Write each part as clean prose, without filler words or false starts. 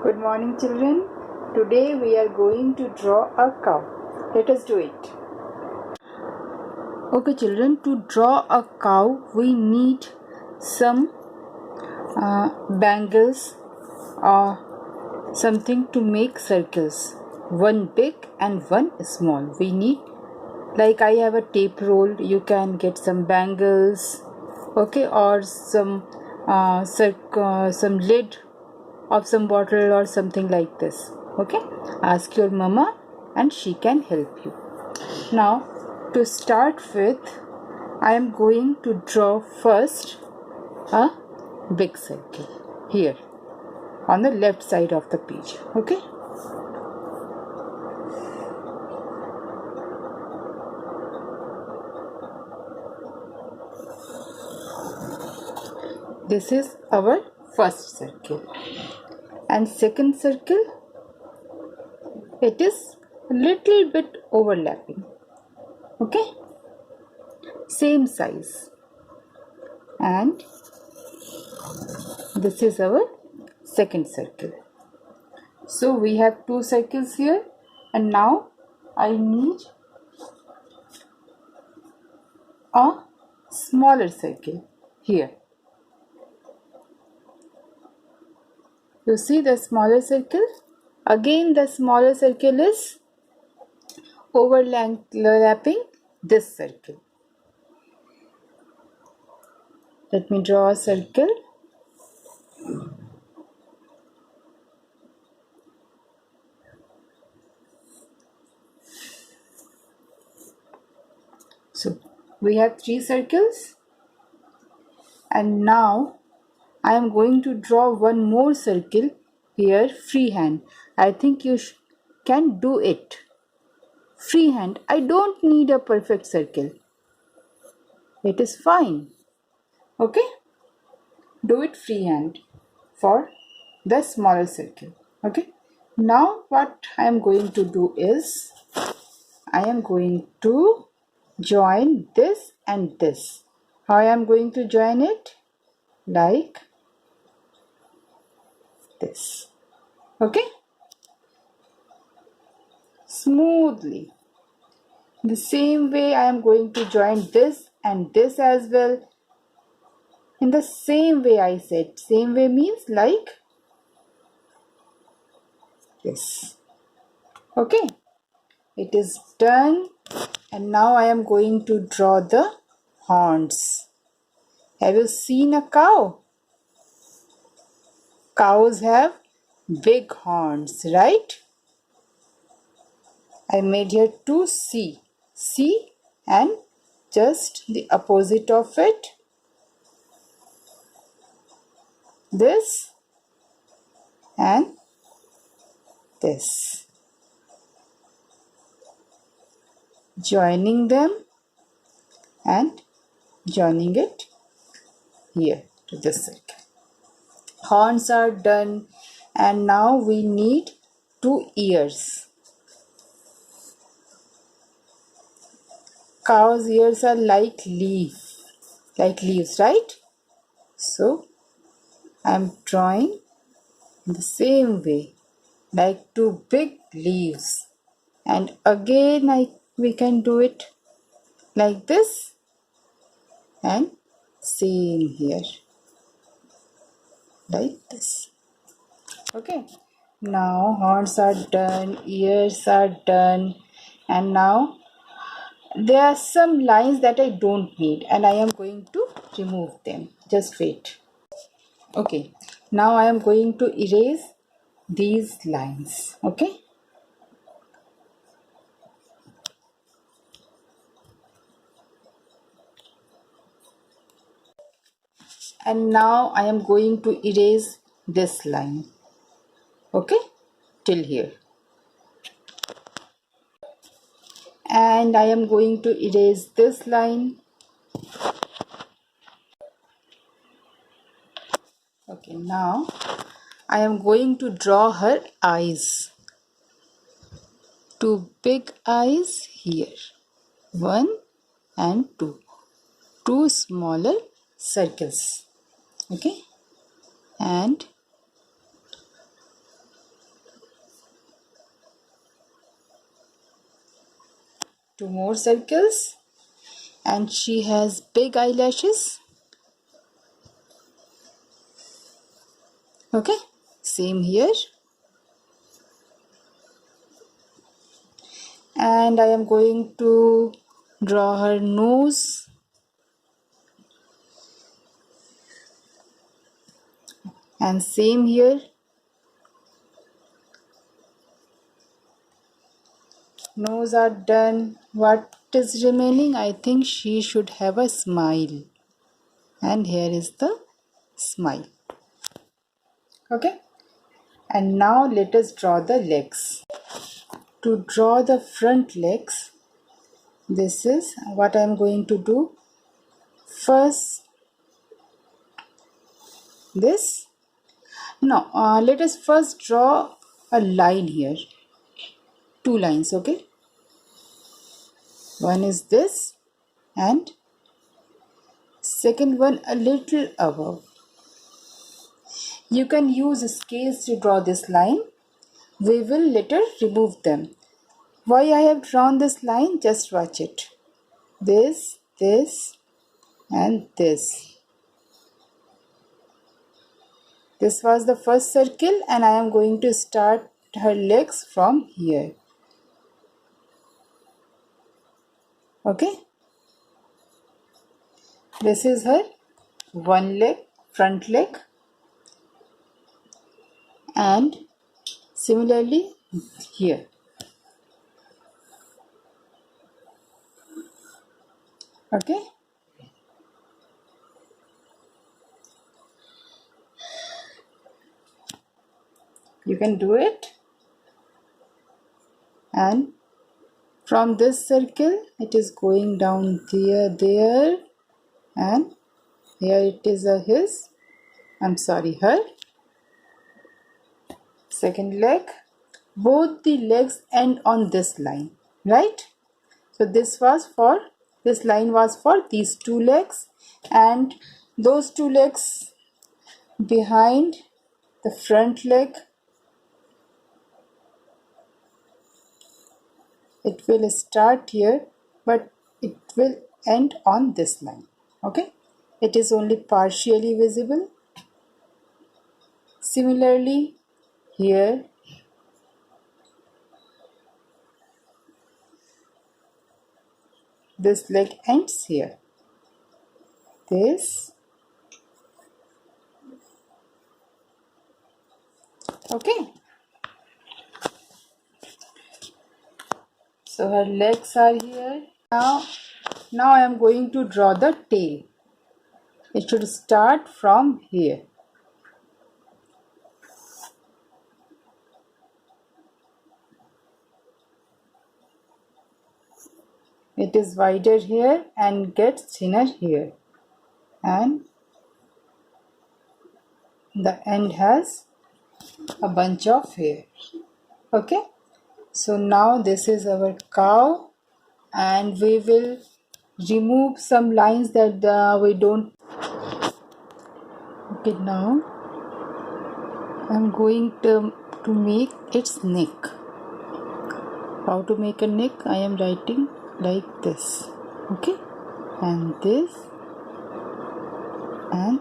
Good morning, children. Today we are going to draw a cow. Let us do it. Okay, children, to draw a cow, we need some bangles or something to make circles. One big and one small. We need, like I have a tape roll, you can get some bangles, okay, or some lid of some bottle or something like this. Okay, ask your mama and she can help you. Now to start with, I am going to draw first a big circle here on the left side of the page. Okay, this is our first circle, and second circle, it is a little bit overlapping. Okay, same size, and this is our second circle. So we have two circles here, and now I need a smaller circle here. You see the smaller circle? Again the smaller circle is overlapping this circle. Let me draw a circle. So we have three circles, and now I am going to draw one more circle here freehand. I think you can do it freehand. I don't need a perfect circle. It is fine. Okay, do it freehand for the smaller circle. Okay, now what I am going to do is I am going to join this and this. How I am going to join it? Like this. Okay, smoothly. The same way I am going to join this and this as well. In the same way I said. Same way means like this. Okay, it is done, and now I am going to draw the horns. Have you seen a cow? Cows have big horns, right? I made here two C. C and just the opposite of it. This and this. Joining them and joining it here to this circle. Horns are done, and now we need two ears. Cow's ears are like leaves, right? So I am drawing in the same way, like two big leaves, and again we can do it like this, and same here, like this. Okay, now horns are done, ears are done, and now there are some lines that I don't need, and I am going to remove them. Just wait. Okay, now I am going to erase these lines. Okay, and now I am going to erase this line. Okay, till here, and I am going to erase this line. Okay, now I am going to draw her eyes. Two big eyes here, one and two. Two smaller circles. Okay, and 2 more circles, and she has big eyelashes. Okay, same here. And I am going to draw her nose. And same here. Nose are done. What is remaining? I think she should have a smile. And here is the smile. Okay. And now let us draw the legs. To draw the front legs, this is what I am going to do. First, this. No, let us first draw a line here. 2 lines, okay? One is this, and second one a little above. You can use scales to draw this line. We will later remove them. Why I have drawn this line? Just watch it. This, and this. This was the first circle, and I am going to start her legs from here. Okay. This is her one leg, front leg, and similarly here. Okay. You can do it. And from this circle, it is going down there, and here it is her second leg. Both the legs end on this line, right? So this line was for these 2 legs, and those 2 legs behind the front leg, it will start here, but it will end on this line. Okay, it is only partially visible. Similarly here, this leg ends here. This. Okay. So her legs are here. Now I am going to draw the tail. It should start from here. It is wider here and gets thinner here. And the end has a bunch of hair. Okay. So now this is our cow, and we will remove some lines that we don't. Okay, now I'm going to make its neck. How to make a neck? I am writing like this. Okay, and this, and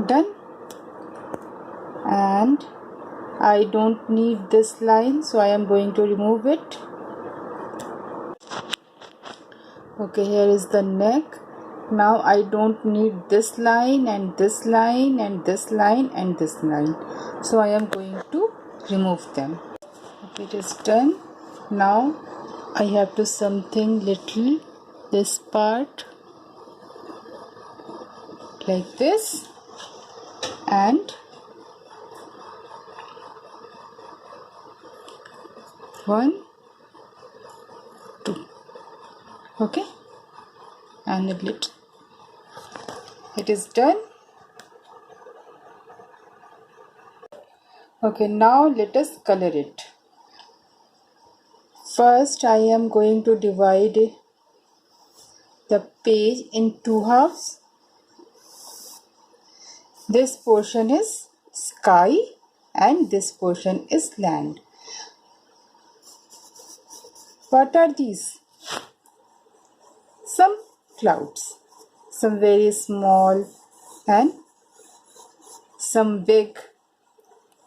done. And I don't need this line, so I am going to remove it. Okay, here is the neck. Now I don't need this line and this line and this line and this line, so I am going to remove them. Okay, it is done. Now I have to something little this part like this, and one, two. Okay, and a little. It is done. Okay, now let us color it. First, I am going to divide the page in 2 halves. This portion is sky and this portion is land. What are these? Some clouds. Some very small and some big.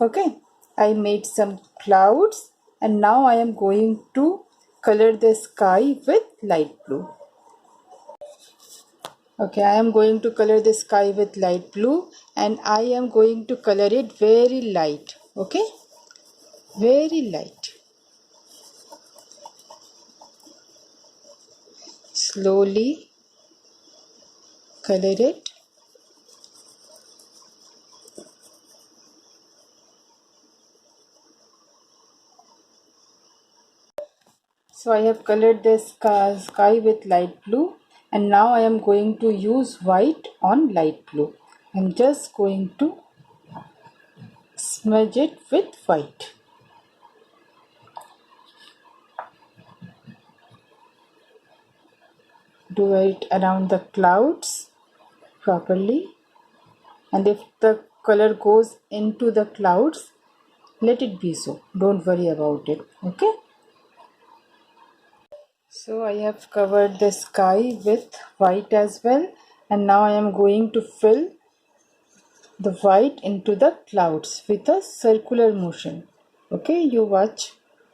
Okay. I made some clouds and now I am going to color the sky with light blue. Okay, I am going to color the sky with light blue and I am going to color it very light. Okay, very light. Slowly color it. So I have colored the sky with light blue and now I am going to use white on light blue. I'm just going to smudge it with white. Do it around the clouds properly, and if the color goes into the clouds, let it be so. Don't worry about it. Okay. So I have covered the sky with white as well, and now I am going to fill the white into the clouds with a circular motion. Okay, you watch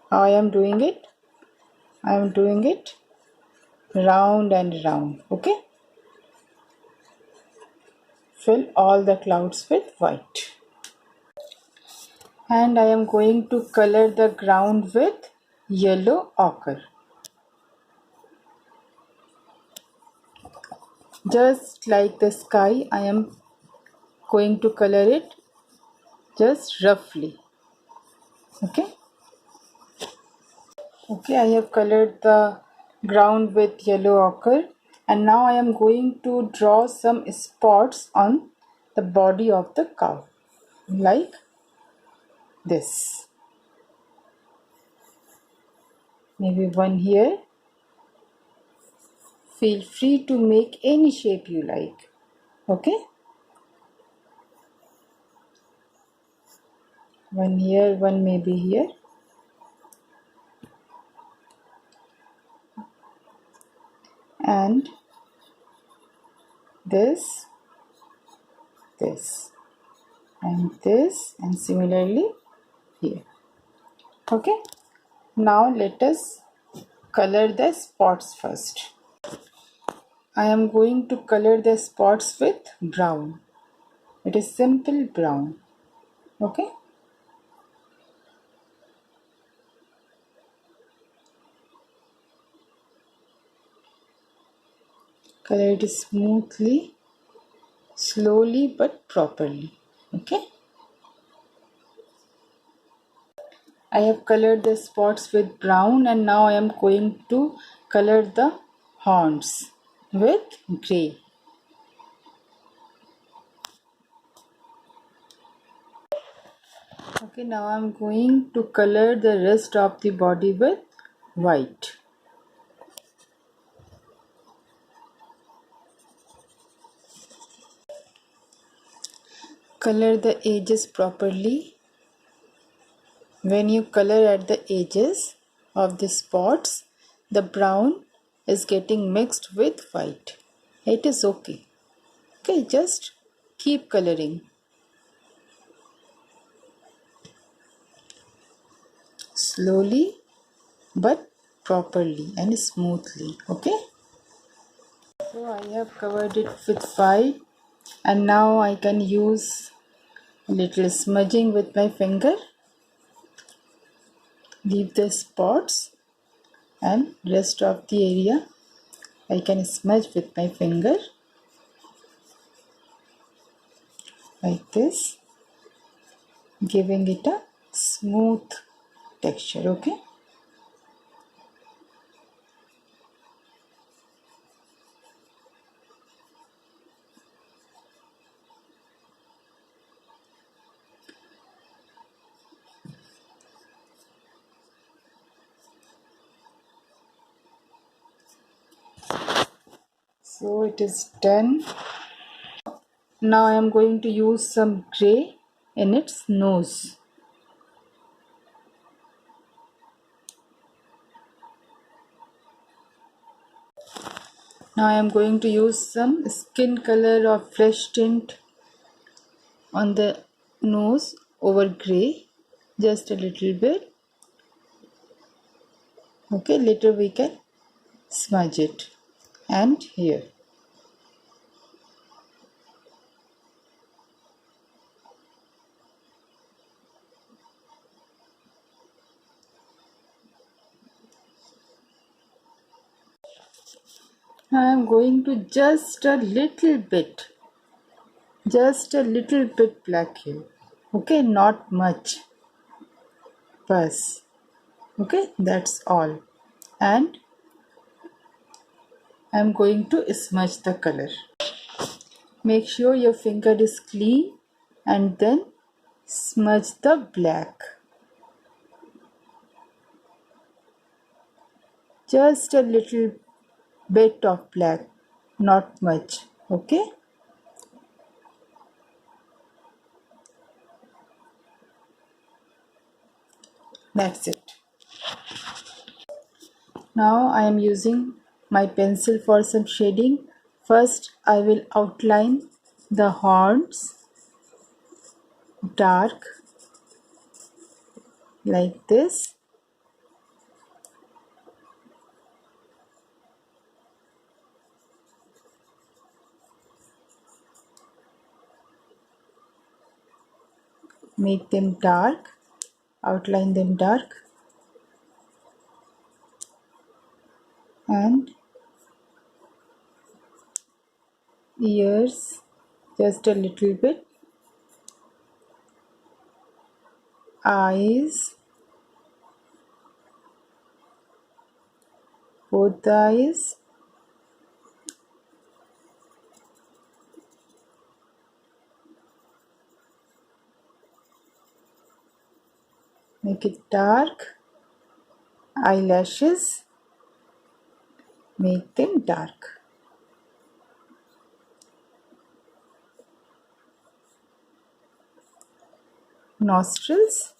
how I am doing it. I am doing it round and round. Okay, fill all the clouds with white. And I am going to color the ground with yellow ochre. Just like the sky, I am going to color it just roughly. Okay. Okay, I have colored the ground with yellow ochre and now I am going to draw some spots on the body of the cow like this. Maybe one here. Feel free to make any shape you like. Okay. One here, one maybe here. And this, and this, and similarly here. Okay. Now let us color the spots first. I am going to color the spots with brown. It is simple brown. Okay. Color it smoothly, slowly but properly. Okay. I have colored the spots with brown and now I am going to color the horns with grey. Okay, now I am going to color the rest of the body with white. Color the edges properly. When you color at the edges of the spots, the brown is getting mixed with white. It is okay. Okay, just keep coloring. Slowly but properly and smoothly. Okay. So I have covered it with white and now I can use a little smudging with my finger. Leave the spots and rest of the area I can smudge with my finger like this, giving it a smooth texture. Okay. So it is done. Now I am going to use some grey in its nose. Now I am going to use some skin color or flesh tint on the nose over grey, just a little bit. Okay, later we can smudge it. And here. I am going to just a little bit black here. Okay, not much. Bus. Okay, that's all. And I am going to smudge the color. Make sure your finger is clean and then smudge the black. Just a little bit of black, not much. Okay. That's it. Now I am using my pencil for some shading. First I will outline the horns dark like this. Make them dark, outline them dark, and ears just a little bit, eyes, both the eyes, make it dark, eyelashes, make them dark. Nostrils,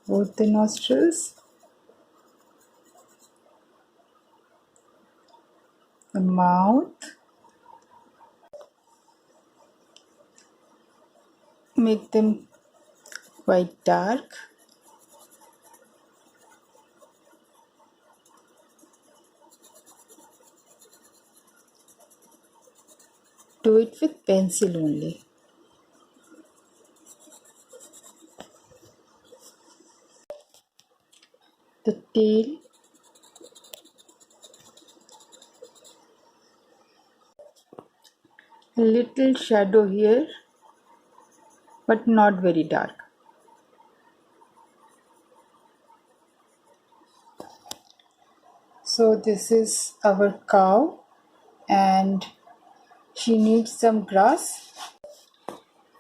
both the nostrils, the mouth, make them quite dark. Do it with pencil only. The tail, a little shadow here, but not very dark. So this is our cow and she needs some grass.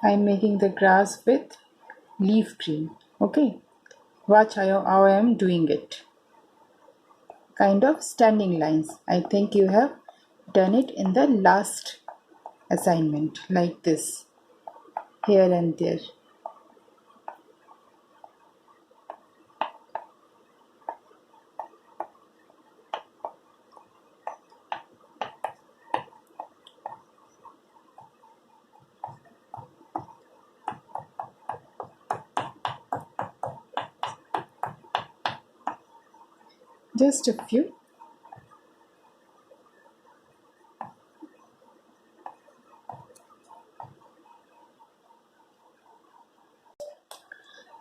I'm making the grass with leaf green. Okay, watch how I am doing it. Kind of standing lines. I think you have done it in the last assignment like this, here and there. Just a few.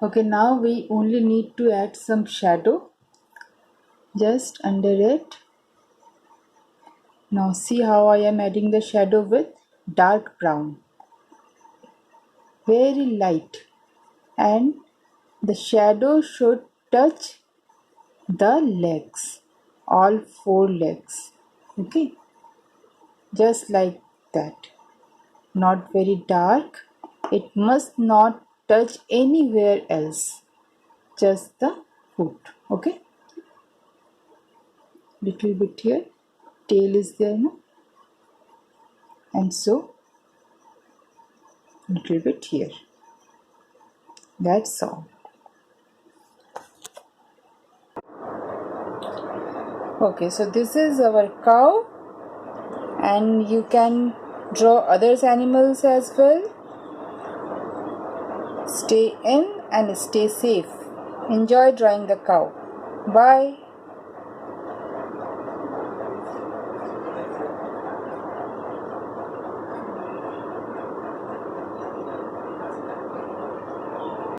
Okay, now we only need to add some shadow just under it. Now see how I am adding the shadow with dark brown. Very light, and the shadow should touch the legs, all four legs. Okay, just like that. Not very dark. It must not touch anywhere else, just the foot. Okay, little bit here, tail is there now, and so little bit here. That's all. Okay, so this is our cow, and you can draw others animals as well. Stay in and stay safe. Enjoy drawing the cow. Bye.